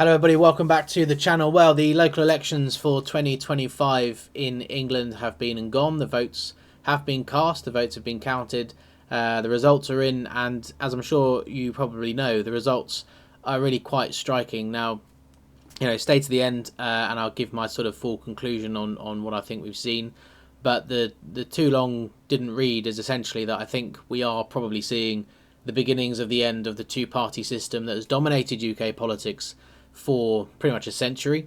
Hello everybody, welcome back to the channel. Well, the local elections for 2025 in England have been and gone. The votes have been cast, the votes have been counted, the results are in, and as I'm sure you probably know, the results are really quite striking. Now, stay to the end and I'll give my sort of full conclusion on what I think we've seen. But the too long didn't read is essentially that I think we are probably seeing the beginnings of the end of the two-party system that has dominated UK politics for pretty much a century.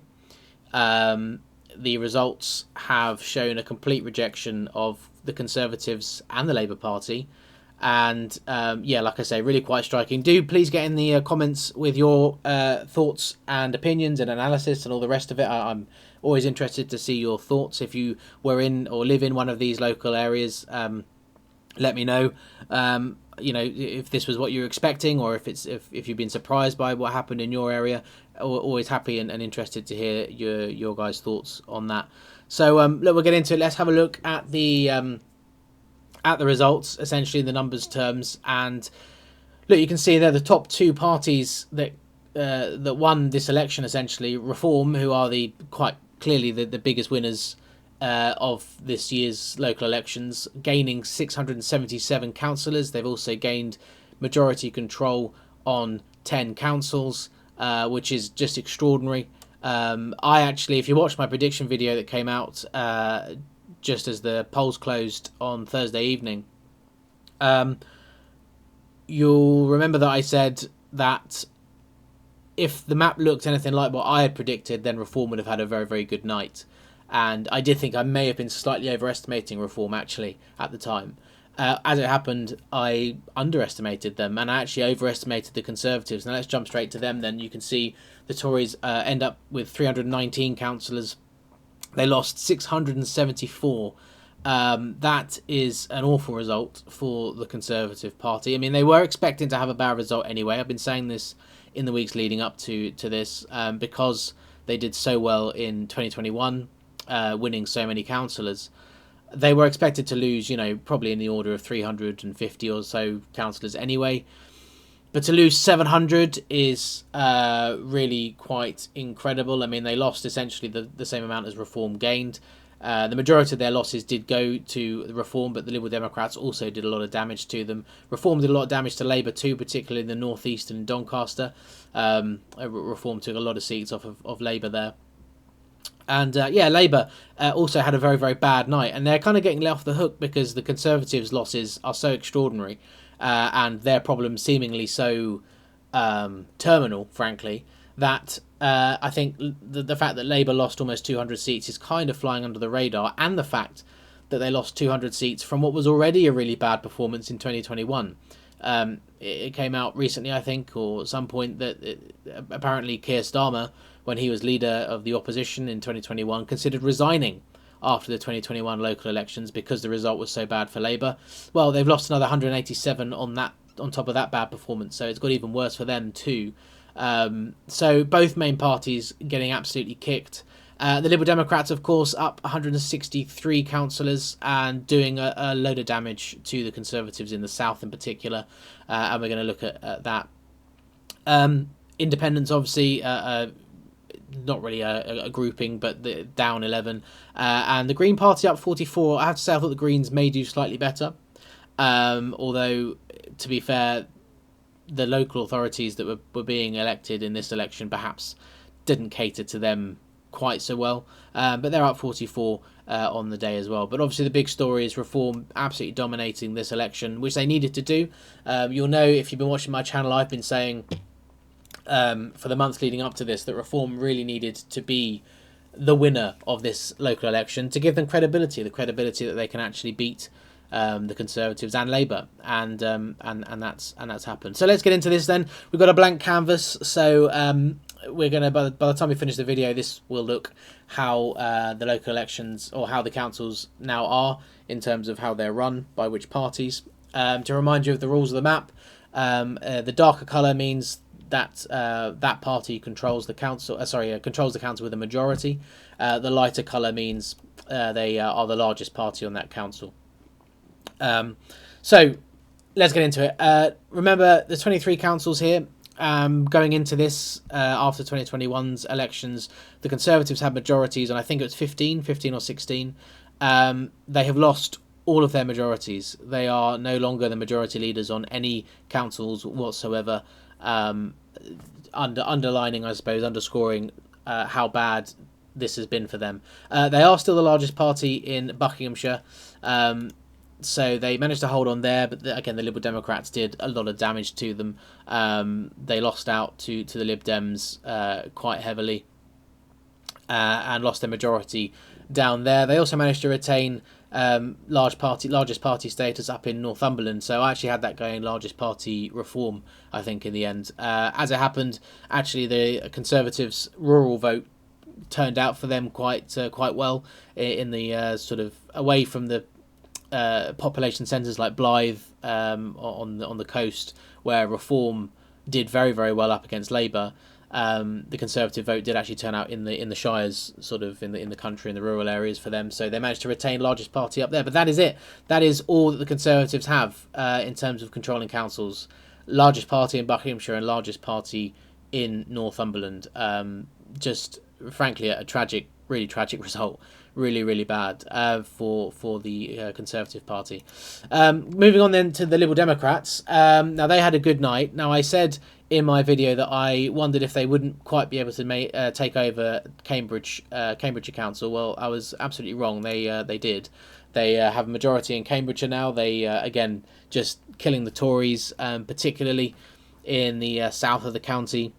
The results have shown a complete rejection of the Conservatives and the Labour Party. And yeah, like I say, really quite striking. Do please get in the comments with your thoughts and opinions and analysis and all the rest of it. I'm always interested to see your thoughts. If you were in or live in one of these local areas, let me know. If this was what you were expecting, or if you've been surprised by what happened in your area. Always happy and interested to hear your guys' thoughts on that. So look, we'll get into it. Let's have a look at the results, essentially in the numbers terms. And look, you can see there the top two parties that won this election, essentially Reform, who are quite clearly the biggest winners of this year's local elections, gaining 677 councillors. They've also gained majority control on 10 councils, which is just extraordinary. I actually, if you watch my prediction video that came out just as the polls closed on Thursday evening, you'll remember that I said that if the map looked anything like what I had predicted, then Reform would have had a very, very good night. And I did think I may have been slightly overestimating Reform, actually, at the time. As it happened, I underestimated them, and I actually overestimated the Conservatives. Now let's jump straight to them then. You can see the Tories end up with 319 councillors. They lost 674. That is an awful result for the Conservative Party. I mean, they were expecting to have a bad result anyway. I've been saying this in the weeks leading up to this because they did so well in 2021, winning so many councillors. They were expected to lose, probably in the order of 350 or so councillors anyway. But to lose 700 is really quite incredible. I mean, they lost essentially the same amount as Reform gained. The majority of their losses did go to Reform, but the Liberal Democrats also did a lot of damage to them. Reform did a lot of damage to Labour too, particularly in the North East and Doncaster. Reform took a lot of seats off of Labour there. And yeah, Labour also had a very, very bad night. And they're kind of getting let off the hook because the Conservatives' losses are so extraordinary and their problems seemingly so terminal, frankly, that I think the fact that Labour lost almost 200 seats is kind of flying under the radar. And the fact that they lost 200 seats from what was already a really bad performance in 2021. It came out recently, I think, or at some point, that apparently Keir Starmer, when he was leader of the opposition in 2021, considered resigning after the 2021 local elections because the result was so bad for Labour. Well, they've lost another 187 on top of that bad performance, so it's got even worse for them too. So both main parties getting absolutely kicked. The Liberal Democrats, of course, up 163 councillors and doing a load of damage to the Conservatives in the South in particular, and we're going to look at that. Independents, obviously, not really a grouping, but down 11. And the Green Party up 44. I have to say I thought the Greens may do slightly better. Although, to be fair, the local authorities that were being elected in this election perhaps didn't cater to them quite so well. But they're up 44 on the day as well. But obviously the big story is Reform absolutely dominating this election, which they needed to do. You'll know, if you've been watching my channel, I've been saying for the months leading up to this that Reform really needed to be the winner of this local election to give them credibility, the credibility that they can actually beat the Conservatives and Labour, and that's happened. So let's get into this then. We've got a blank canvas, so we're gonna by the time we finish the video, this will look how the local elections, or how the councils now are in terms of how they're run by which parties. To remind you of the rules of the map, the darker colour means that that party controls the council. Controls the council with a majority. The lighter colour means they are the largest party on that council. So let's get into it. Remember, there's 23 councils here. going into this, after 2021's elections, the Conservatives had majorities, and I think it was 15 or 16. They have lost all of their majorities. They are no longer the majority leaders on any councils whatsoever. Underlining, I suppose, underscoring how bad this has been for them. They are still the largest party in Buckinghamshire. So they managed to hold on there, but again, the Liberal Democrats did a lot of damage to them. They lost out to the Lib Dems quite heavily, and lost their majority down there. They also managed to retain largest party status up in Northumberland. So I actually had that going, largest party reform, I think, in the end. As it happened, actually, the Conservatives' rural vote turned out for them quite well in the sort of away from the population centres like Blythe, on the coast, where Reform did very, very well up against Labour. The Conservative vote did actually turn out in the shires, sort of in the country, in the rural areas for them. So they managed to retain largest party up there. But that is it. That is all that the Conservatives have in terms of controlling councils. Largest party in Buckinghamshire and largest party in Northumberland. Just frankly a tragic, really tragic result. Really, really bad for the Conservative Party. Moving on then to the Liberal Democrats. Now they had a good night. Now I said in my video that I wondered if they wouldn't quite be able to take over Cambridgeshire Council. Well, I was absolutely wrong. They did. They have a majority in Cambridgeshire now. They again just killing the Tories, particularly in the south of the county.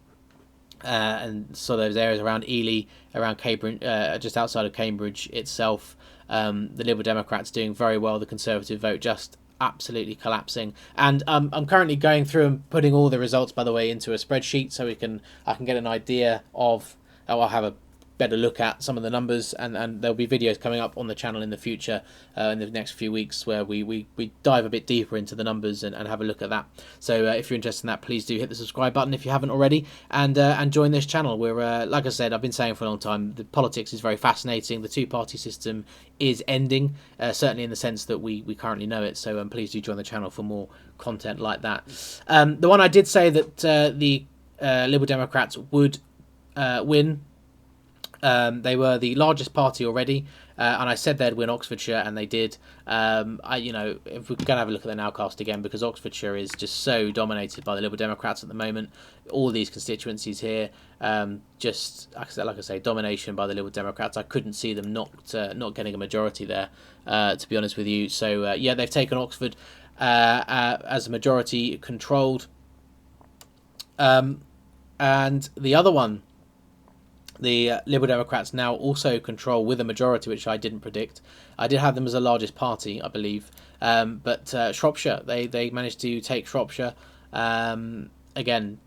And so those areas around Ely, around Cambridge, just outside of Cambridge itself. The Liberal Democrats doing very well. The Conservative vote just absolutely collapsing. And I'm currently going through and putting all the results, by the way, into a spreadsheet so I can get an idea of. I'll have a better look at some of the numbers, and there'll be videos coming up on the channel in the future, in the next few weeks, where we dive a bit deeper into the numbers and have a look at that. So if you're interested in that, please do hit the subscribe button if you haven't already, and join this channel. We're like I said, I've been saying for a long time, the politics is very fascinating. The two-party system is ending, certainly in the sense that we currently know it. So please do join the channel for more content like that. The one I did say that the Liberal Democrats would win. They were the largest party already, and I said they'd win Oxfordshire, and they did. If we're going to have a look at the nowcast again, because Oxfordshire is just so dominated by the Liberal Democrats at the moment. All these constituencies here, just like I say, domination by the Liberal Democrats. I couldn't see them not getting a majority there, to be honest with you. So yeah, they've taken Oxford as a majority controlled, and the other one. The Liberal Democrats now also control with a majority, which I didn't predict. I did have them as the largest party, I believe. But Shropshire, they managed to take Shropshire, again,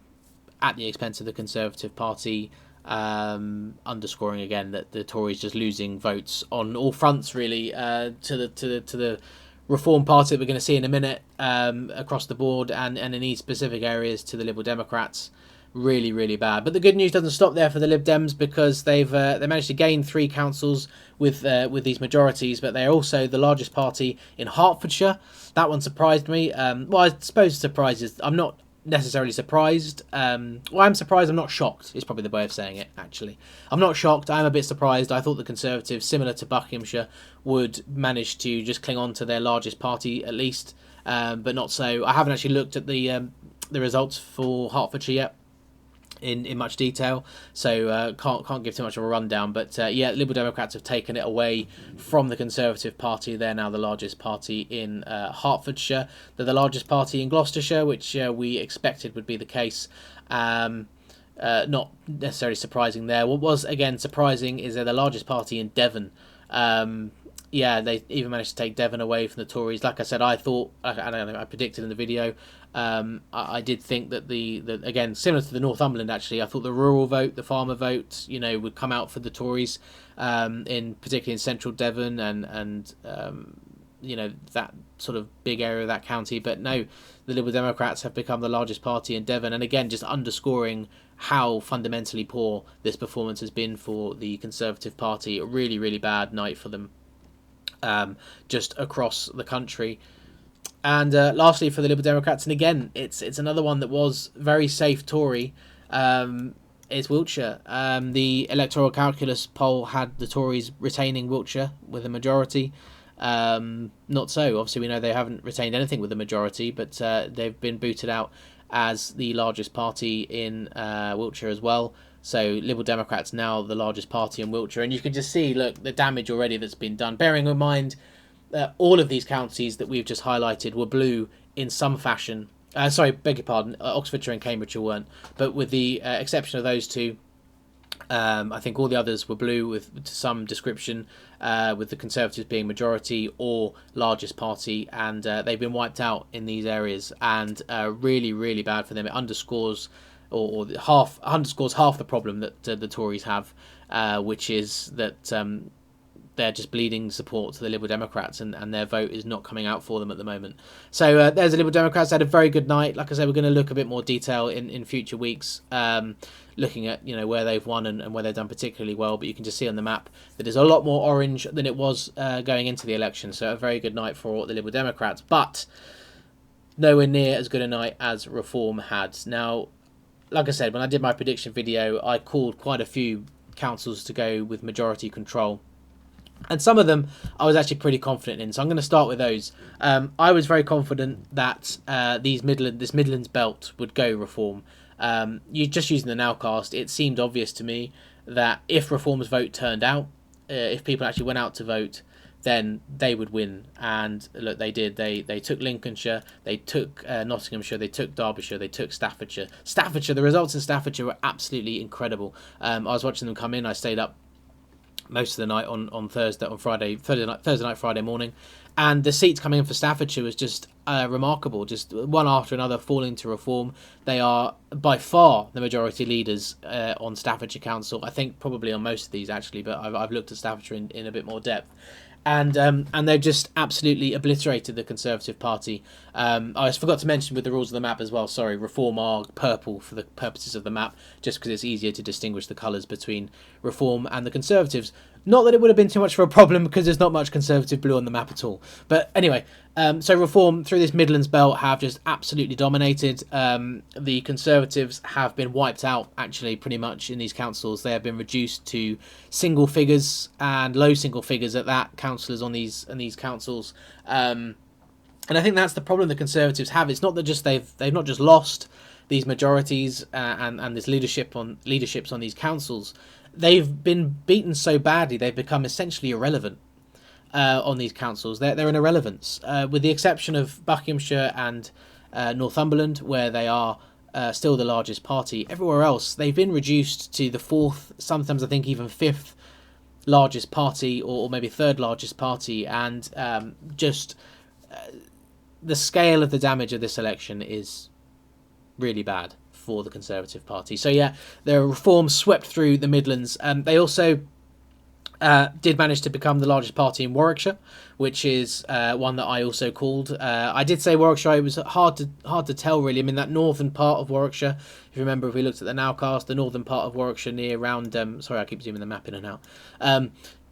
at the expense of the Conservative Party, underscoring again that the Tories just losing votes on all fronts, really, to the Reform Party that we're going to see in a minute, across the board, and in these specific areas to the Liberal Democrats. Really, really bad. But the good news doesn't stop there for the Lib Dems, because they managed to gain 3 councils with these majorities, but they're also the largest party in Hertfordshire. That one surprised me. Well, I suppose surprises. I'm not necessarily surprised. I'm surprised. I'm not shocked. Is probably the way of saying it. Actually, I'm not shocked. I'm a bit surprised. I thought the Conservatives, similar to Buckinghamshire, would manage to just cling on to their largest party at least, but not so. I haven't actually looked at the results for Hertfordshire yet in much detail, so can't give too much of a rundown. But yeah, Liberal Democrats have taken it away from the Conservative Party. They're now the largest party in Hertfordshire. They're the largest party in Gloucestershire, which we expected would be the case. Not necessarily surprising there. What was again surprising is they're the largest party in Devon. Yeah, they even managed to take Devon away from the Tories. Like I said, I predicted in the video. I did think that the again, similar to the Northumberland, actually, I thought the rural vote, the farmer vote, would come out for the Tories, particularly in central Devon and that sort of big area of that county. But no, the Liberal Democrats have become the largest party in Devon, and again, just underscoring how fundamentally poor this performance has been for the Conservative Party. A really, really bad night for them, just across the country. And lastly, for the Liberal Democrats, and again, it's another one that was very safe Tory. Is Wiltshire. The electoral calculus poll had the Tories retaining Wiltshire with a majority. Not so. Obviously, we know they haven't retained anything with a majority, but they've been booted out as the largest party in Wiltshire as well. So Liberal Democrats now the largest party in Wiltshire, and you can just see, look, the damage already that's been done. Bearing in mind all of these counties that we've just highlighted were blue in some fashion. Sorry, beg your pardon. Oxfordshire and Cambridgeshire weren't, but with the exception of those two, I think all the others were blue with some description, with the Conservatives being majority or largest party, and they've been wiped out in these areas, and really, really bad for them. It underscores underscores half the problem that the Tories have, which is that they're just bleeding support to the Liberal Democrats, and their vote is not coming out for them at the moment. So there's the Liberal Democrats. They had a very good night. Like I said, we're going to look a bit more detail in future weeks, looking at where they've won and where they've done particularly well. But you can just see on the map that there's a lot more orange than it was going into the election. So a very good night for the Liberal Democrats, but nowhere near as good a night as Reform had. Now, like I said, when I did my prediction video, I called quite a few councils to go with majority control. And some of them I was actually pretty confident in, so I'm going to start with those. I was very confident that this Midlands belt would go Reform. You just using the nowcast, it seemed obvious to me that if Reform's vote turned out, if people actually went out to vote, then they would win. And look, they did. They took Lincolnshire, they took Nottinghamshire, they took Derbyshire, they took Staffordshire. The results in Staffordshire were absolutely incredible. I was watching them come in. I stayed up most of the night on Thursday night, Friday morning, and the seats coming in for Staffordshire was just remarkable, just one after another falling to Reform. They are by far the majority leaders on Staffordshire Council. I think probably on most of these actually, but I've looked at Staffordshire in a bit more depth. And they've just absolutely obliterated the Conservative Party. I forgot to mention with the rules of the map as well, sorry, Reform are purple for the purposes of the map, just because it's easier to distinguish the colours between Reform and the Conservatives. Not that it would have been too much for a problem, because there's not much Conservative blue on the map at all. But anyway, so Reform through this Midlands belt have just absolutely dominated. The Conservatives have been wiped out, actually, pretty much in these councils. They have been reduced to single figures, and low single figures at that, councillors on these councils. And I think that's the problem the Conservatives have. It's not that just they've not just lost these majorities and this leaderships on these councils. They've been beaten so badly they've become essentially irrelevant on these councils. They're an irrelevance, with the exception of Buckinghamshire and Northumberland, where they are still the largest party. Everywhere else, they've been reduced to the fourth, sometimes I think even fifth largest party, or maybe third largest party, and the scale of the damage of this election is really bad for the Conservative Party. So yeah, the Reform swept through the Midlands. They also did manage to become the largest party in Warwickshire, which is one that I also called. I did say Warwickshire. It was hard to tell really. I mean, that northern part of Warwickshire, if you remember, if we looked at the nowcast, the northern part of Warwickshire near around sorry, I keep zooming the map in and out.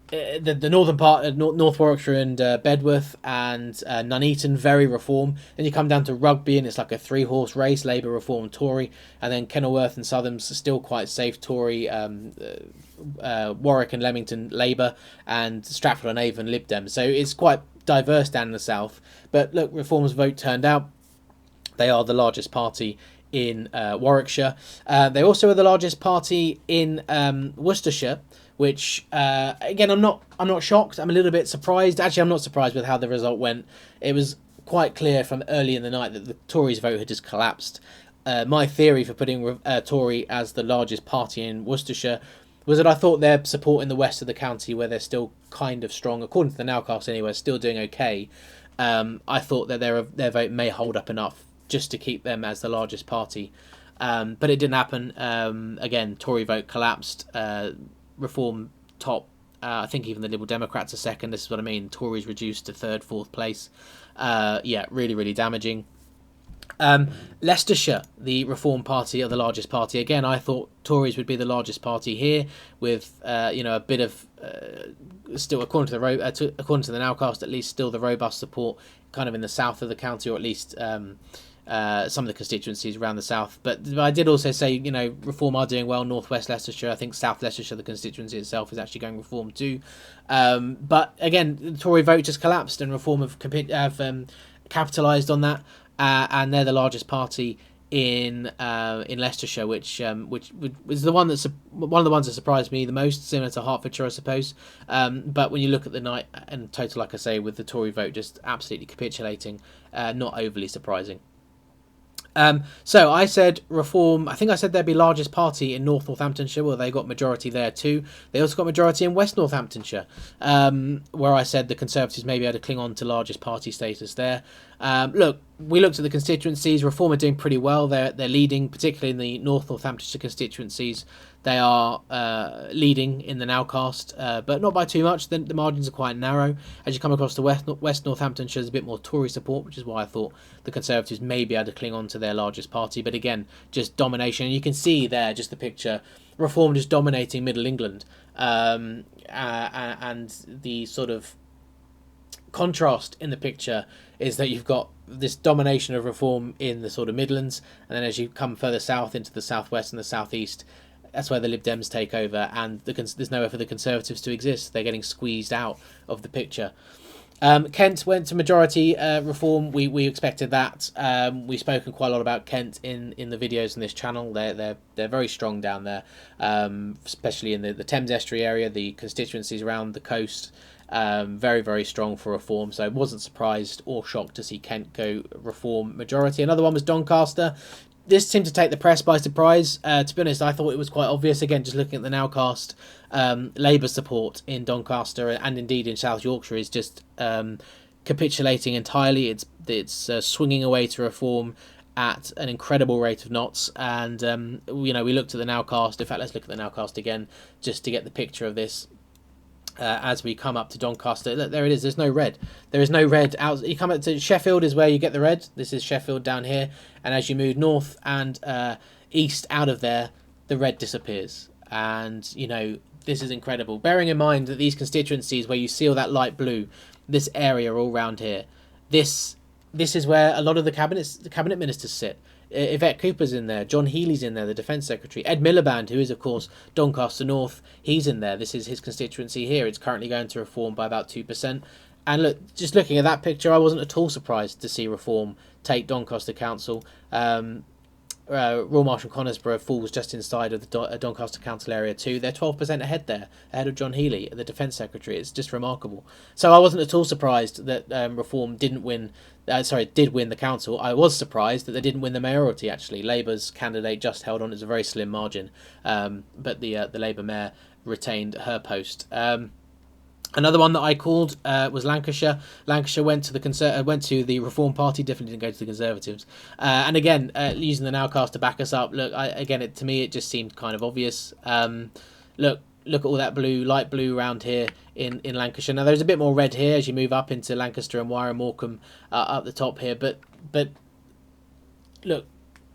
The northern part, North Warwickshire and Bedworth and Nuneaton, very Reform. Then you come down to Rugby, and it's like a 3-horse race: Labour, Reform, Tory. And then Kenilworth and Southams still quite safe Tory. Warwick and Leamington, Labour, and Stratford-on-Avon, Lib Dem. So it's quite diverse down in the south. But look, Reform's vote turned out. They are the largest party in Warwickshire. They also are the largest party in Worcestershire, which again, I'm not shocked. I'm a little bit surprised. Actually, I'm not surprised with how the result went. It was quite clear from early in the night that the Tories' vote had just collapsed. My theory for putting Tory as the largest party in Worcestershire was that I thought their support in the west of the county, where they're still kind of strong, according to the nowcast anyway, still doing okay. I thought that their vote may hold up enough just to keep them as the largest party. But it didn't happen. Again, Tory vote collapsed. Reform top. I think even the Liberal Democrats are second. This is what I mean. Tories reduced to third, fourth place. Yeah, really, really damaging. Leicestershire, the Reform Party are the largest party. Again, I thought Tories would be the largest party here, with a bit of still according to the nowcast, at least still the robust support kind of in the south of the county, or at least some of the constituencies around the south. But I did also say, Reform are doing well. Northwest Leicestershire, I think South Leicestershire, the constituency itself, is actually going Reform too. But again, the Tory vote just collapsed, and Reform have capitalised on that. And they're the largest party in Leicestershire, which was the one one of the ones that surprised me the most, similar to Hertfordshire, I suppose. But when you look at the night and total, like I say, with the Tory vote just absolutely capitulating, not overly surprising. So I said Reform, I think I said they'd be largest party in North Northamptonshire. Well, they got majority there too. They also got majority in West Northamptonshire, where I said the Conservatives may be able to cling on to largest party status there. Look, we looked at the constituencies. Reform are doing pretty well. They're leading, particularly in the North Northamptonshire constituencies. They are leading in the nowcast, but not by too much. The margins are quite narrow. As you come across to West Northamptonshire, there's a bit more Tory support, which is why I thought the Conservatives may be able to cling on to their largest party. But again, just domination. And you can see there, just the picture, Reform just dominating Middle England. And the sort of contrast in the picture is that you've got this domination of Reform in the sort of Midlands, and then as you come further south into the southwest and the southeast, that's where the Lib Dems take over, and there's nowhere for the Conservatives to exist. They're getting squeezed out of the picture. Kent went to majority Reform. We expected that. We've spoken quite a lot about Kent in the videos on this channel. They're very strong down there, especially in the Thames Estuary area, the constituencies around the coast. Very, very strong for Reform, so I wasn't surprised or shocked to see Kent go Reform majority. Another one was Doncaster. This seemed to take the press by surprise. To be honest, I thought it was quite obvious. Again, just looking at the nowcast, Labour support in Doncaster and indeed in South Yorkshire is just capitulating entirely. It's swinging away to Reform at an incredible rate of knots. And we looked at the nowcast. In fact, let's look at the nowcast again just to get the picture of this. As we come up to Doncaster, look, there it is. There's no red. There is no red out. You come up to Sheffield is where you get the red. This is Sheffield down here, and as you move north and east out of there, the red disappears. And this is incredible. Bearing in mind that these constituencies where you see all that light blue, this area all round here, this is where a lot of the cabinet ministers sit. Yvette Cooper's in there, John Healey's in there, the Defence Secretary, Ed Miliband, who is of course Doncaster North, he's in there. This is his constituency here. It's currently going to Reform by about 2%. And look, just looking at that picture, I wasn't at all surprised to see Reform take Doncaster Council. Royal Marshal Conisbrough falls just inside of the Doncaster Council area too. They're 12% ahead there, ahead of John Healey, the Defence Secretary. It's just remarkable. So I wasn't at all surprised that Reform did win the council. I was surprised that they didn't win the mayoralty, actually. Labour's candidate just held on. It's a very slim margin, but the Labour mayor retained her post. Another one that I called was Lancashire. Lancashire went to the Reform Party, definitely didn't go to the Conservatives. And again, using the nowcast to back us up, look, to me it just seemed kind of obvious. Look at all that blue, light blue around here in Lancashire. Now there's a bit more red here as you move up into Lancaster and Wyre and Morecambe up the top here, but look,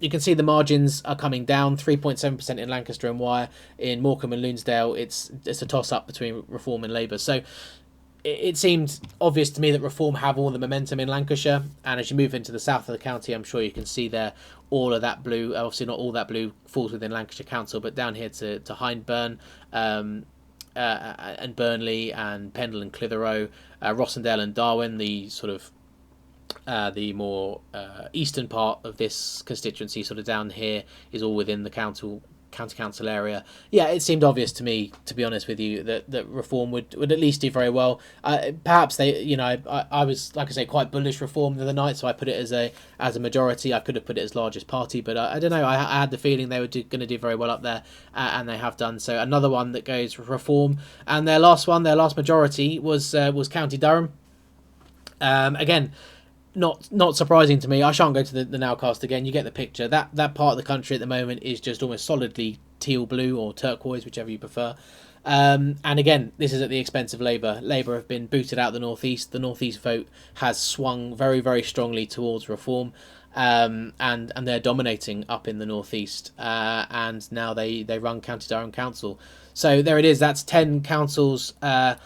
you can see the margins are coming down. 3.7% in Lancaster and Wyre. In Morecambe and Lunesdale, it's a toss-up between Reform and Labour. So it seemed obvious to me that Reform have all the momentum in Lancashire. And as you move into the south of the county, I'm sure you can see there all of that blue. Obviously not all that blue falls within Lancashire Council, but down here to Hyndburn and Burnley and Pendle and Clitheroe, Rossendale and Darwen, the sort of the more eastern part of this constituency, sort of down here, is all within the county council area. Yeah, it seemed obvious to me, to be honest with you, that Reform would at least do very well. Perhaps they, I was, like I say, quite bullish Reform the other night, so I put it as a majority. I could have put it as largest party, but I don't know. I had the feeling they were going to do very well up there, and they have done. So another one that goes Reform, and their last majority was County Durham. Again, not surprising to me. I shan't go to the nowcast again. You get the picture. That part of the country at the moment is just almost solidly teal blue or turquoise, whichever you prefer. And again, this is at the expense of Labour. Labour have been booted out the northeast. The northeast vote has swung very, very strongly towards Reform. and they're dominating up in the northeast, and now they run County Durham Council. So there it is. That's 10 councils that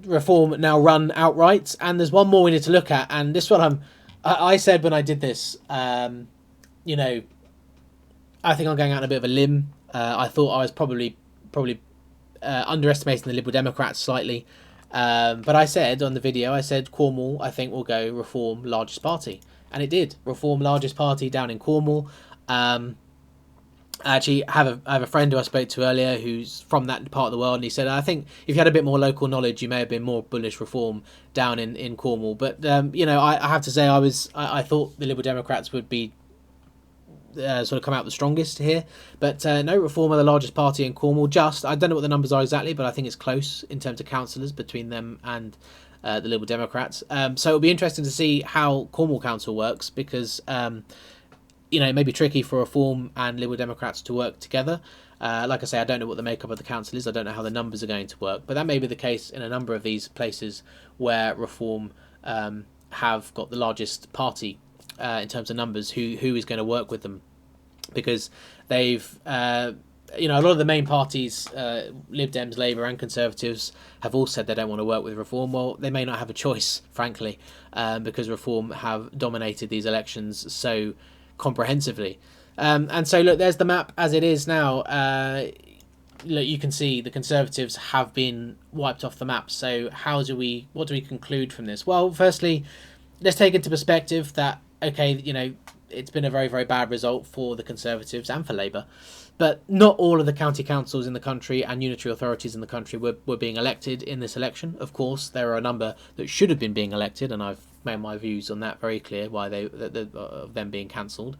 Reform now run outright, and there's one more we need to look at. And this one I said when I did this, you know, I think I'm going out on a bit of a limb. I thought I was probably underestimating the Liberal Democrats slightly. But I said on the video, I said Cornwall, I think, will go Reform largest party. And it did. Reform largest party down in Cornwall. I actually have a friend who I spoke to earlier who's from that part of the world, and he said, I think if you had a bit more local knowledge, you may have been more bullish Reform down in Cornwall. But, you know, I have to say I thought the Liberal Democrats would be sort of come out the strongest here. But no, Reform are the largest party in Cornwall. I don't know what the numbers are exactly, but I think it's close in terms of councillors between them and the Liberal Democrats. So it'll be interesting to see how Cornwall Council works, because you know, it may be tricky for Reform and Liberal Democrats to work together. Like I say, I don't know what the makeup of the council is. I don't know how the numbers are going to work, but that may be the case in a number of these places where Reform have got the largest party in terms of numbers. Who is going to work with them? Because they've, you know, a lot of the main parties, Lib Dems, Labour and Conservatives, have all said they don't want to work with Reform. Well, they may not have a choice, frankly, because Reform have dominated these elections so comprehensively. And so look, there's the map as it is now. Look, you can see the Conservatives have been wiped off the map. So what do we conclude from this? Well, firstly, let's take into perspective that, okay, you know, it's been a very, very bad result for the Conservatives and for Labour, but not all of the county councils in the country and unitary authorities in the country were being elected in this election. Of course, there are a number that should have been being elected, and I've made my views on that very clear, why of them being cancelled.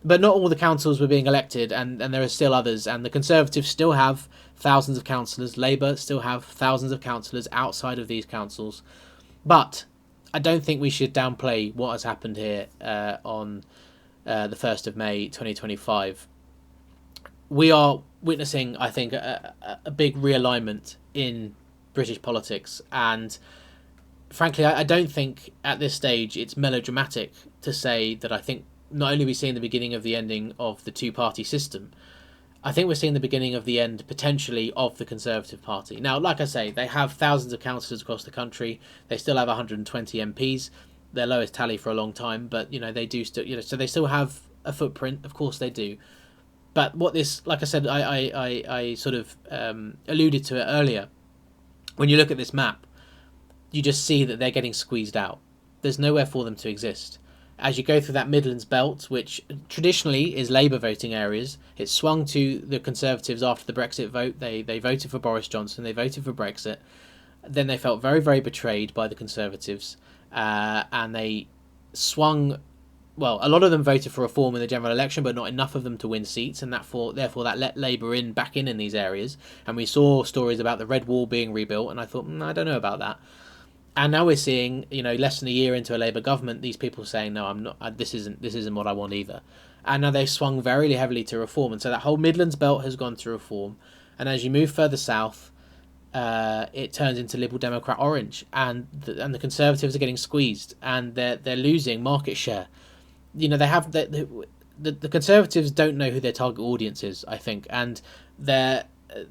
But not all the councils were being elected, and there are still others, and the Conservatives still have thousands of councillors. Labour still have thousands of councillors outside of these councils. But I don't think we should downplay what has happened here on the 1st of May 2025. We are witnessing, I think, a big realignment in British politics, and frankly, I don't think at this stage it's melodramatic to say that I think not only are we seeing the beginning of the ending of the two-party system, I think we're seeing the beginning of the end, potentially, of the Conservative Party. Now, like I say, they have thousands of councillors across the country. They still have 120 MPs, their lowest tally for a long time, but, you know, they do still, you know, so they still have a footprint, of course they do. But what this, like I said, I sort of alluded to it earlier. When you look at this map, you just see that they're getting squeezed out. There's nowhere for them to exist. As you go through that Midlands belt, which traditionally is Labour voting areas, it swung to the Conservatives after the Brexit vote. They voted for Boris Johnson, they voted for Brexit. Then they felt very, very betrayed by the Conservatives, and they swung. Well, a lot of them voted for Reform in the general election, but not enough of them to win seats, and therefore that let Labour back in these areas. And we saw stories about the Red Wall being rebuilt, and I thought, I don't know about that. And now we're seeing, you know, less than a year into a Labour government, these people saying, no, I'm not. This isn't what I want either. And now they've swung very heavily to Reform, and so that whole Midlands belt has gone to Reform. And as you move further south, it turns into Liberal Democrat orange, and the Conservatives are getting squeezed, and they're losing market share. You know, they have the Conservatives don't know who their target audience is, I think, and their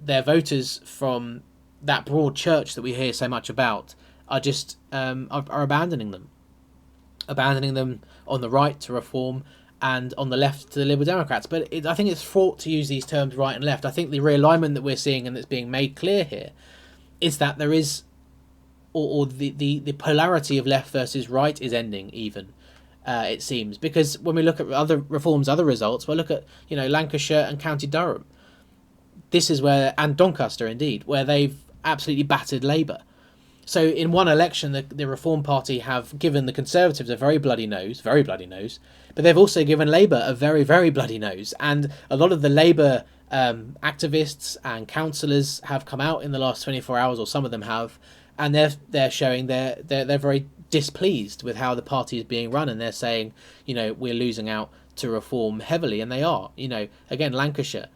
voters from that broad church that we hear so much about are just are abandoning them on the right to Reform and on the left to the Liberal Democrats. But I think it's fraught to use these terms right and left. I think the realignment that we're seeing and that's being made clear here is that there is, or the polarity of left versus right is ending even. It seems, because when we look at other Reform's other results, we'll look at, you know, Lancashire and County Durham. This is where, and Doncaster indeed, where they've absolutely battered Labour. So in one election, the Reform Party have given the Conservatives a very bloody nose, but they've also given Labour a very, very bloody nose. And a lot of the Labour activists and councillors have come out in the last 24 hours, or some of them have, and they're showing they're very displeased with how the party is being run, and they're saying, you know, we're losing out to Reform heavily, and they are. You know, again, Lancashire,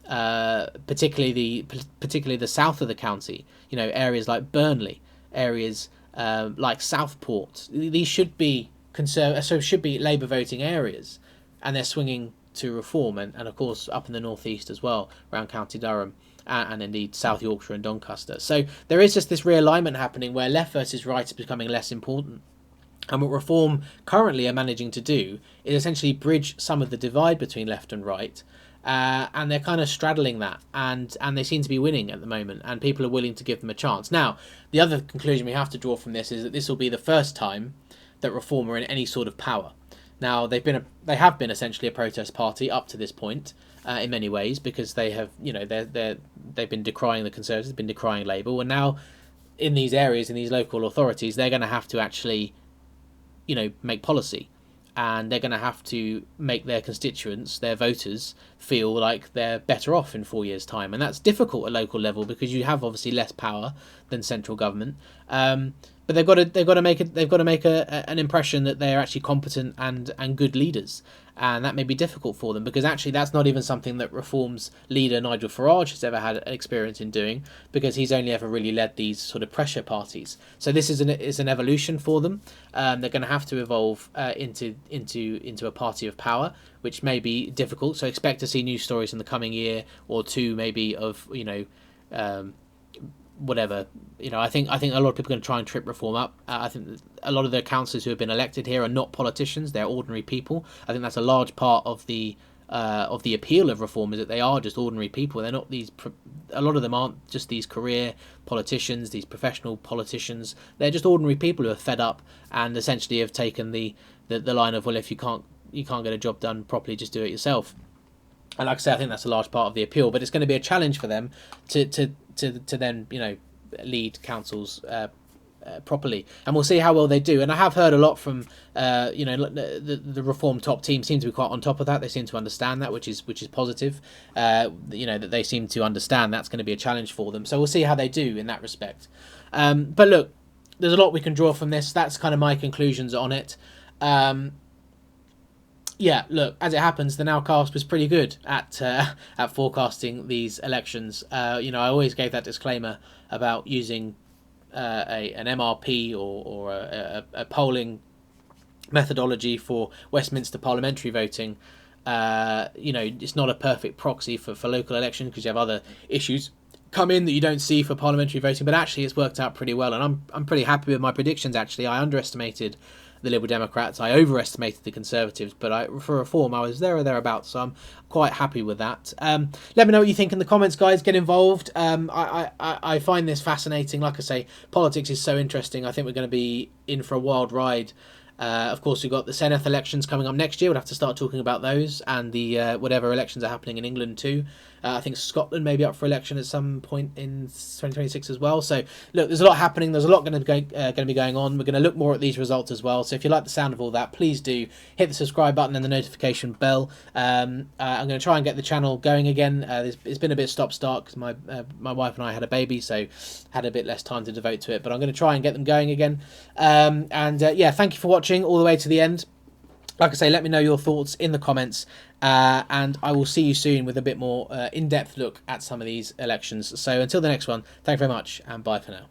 particularly the south of the county, you know, areas like Burnley, areas like Southport. These should be so should be Labour voting areas, and they're swinging to reform, and of course up in the northeast as well, around County Durham, and indeed South Yorkshire and Doncaster. So there is just this realignment happening where left versus right is becoming less important. And what Reform currently are managing to do is essentially bridge some of the divide between left and right, and they're kind of straddling that, and they seem to be winning at the moment, and people are willing to give them a chance. Now, the other conclusion we have to draw from this is that this will be the first time that Reform are in any sort of power. Now, they have been essentially a protest party up to this point, in many ways, because they have, they've been decrying the Conservatives, been decrying Labour, and now in these areas, in these local authorities, they're going to have to actually, make policy, and they're going to have to make their constituents, their voters, feel like they're better off in 4 years' time, and that's difficult at local level because you have obviously less power than central government. But they've got to make an impression that they are actually competent and good leaders, and that may be difficult for them because actually that's not even something that Reform's leader Nigel Farage has ever had experience in doing, because he's only ever really led these sort of pressure parties. So this is an evolution for them. They're going to have to evolve into a party of power, which may be difficult. So expect to see news stories in the coming year or two, maybe of whatever. I think a lot of people are going to try and trip Reform up. I think a lot of the councillors who have been elected here are not politicians; they're ordinary people. I think that's a large part of the appeal of Reform, is that they are just ordinary people. They're not these. A lot of them aren't just these career politicians, these professional politicians. They're just ordinary people who are fed up and essentially have taken the line of, well, if you can't get a job done properly, just do it yourself. And like I say, I think that's a large part of the appeal, but it's going to be a challenge for them to then lead councils properly, and we'll see how well they do. And I have heard a lot from the Reform top team seem to be quite on top of that. They seem to understand that, which is positive. That they seem to understand that's going to be a challenge for them. So we'll see how they do in that respect. But look, there's a lot we can draw from this. That's kind of my conclusions on it. Yeah, look, as it happens, the Nowcast was pretty good at forecasting these elections. I always gave that disclaimer about using an MRP or a polling methodology for Westminster parliamentary voting. It's not a perfect proxy for local elections because you have other issues come in that you don't see for parliamentary voting. But actually, it's worked out pretty well, and I'm pretty happy with my predictions. Actually, I underestimated the Liberal Democrats, I overestimated the Conservatives, but for Reform I was there or thereabouts, so I'm quite happy with that. Let me know what you think in the comments, guys. Get involved. I find this fascinating. Like I say, politics is so interesting. I think we're going to be in for a wild ride. Of course, we've got the Senedd elections coming up next year. We'll have to start talking about those, and the whatever elections are happening in England too. I think Scotland may be up for election at some point in 2026 as well. So look, there's a lot happening. There's a lot going to be going on. We're going to look more at these results as well. So if you like the sound of all that, please do hit the subscribe button and the notification bell. I'm going to try and get the channel going again. It's been a bit stop-start because my wife and I had a baby, so had a bit less time to devote to it. But I'm going to try and get them going again. Yeah, thank you for watching all the way to the end. Like I say, let me know your thoughts in the comments, and I will see you soon with a bit more in-depth look at some of these elections. So until the next one, thank you very much, and bye for now.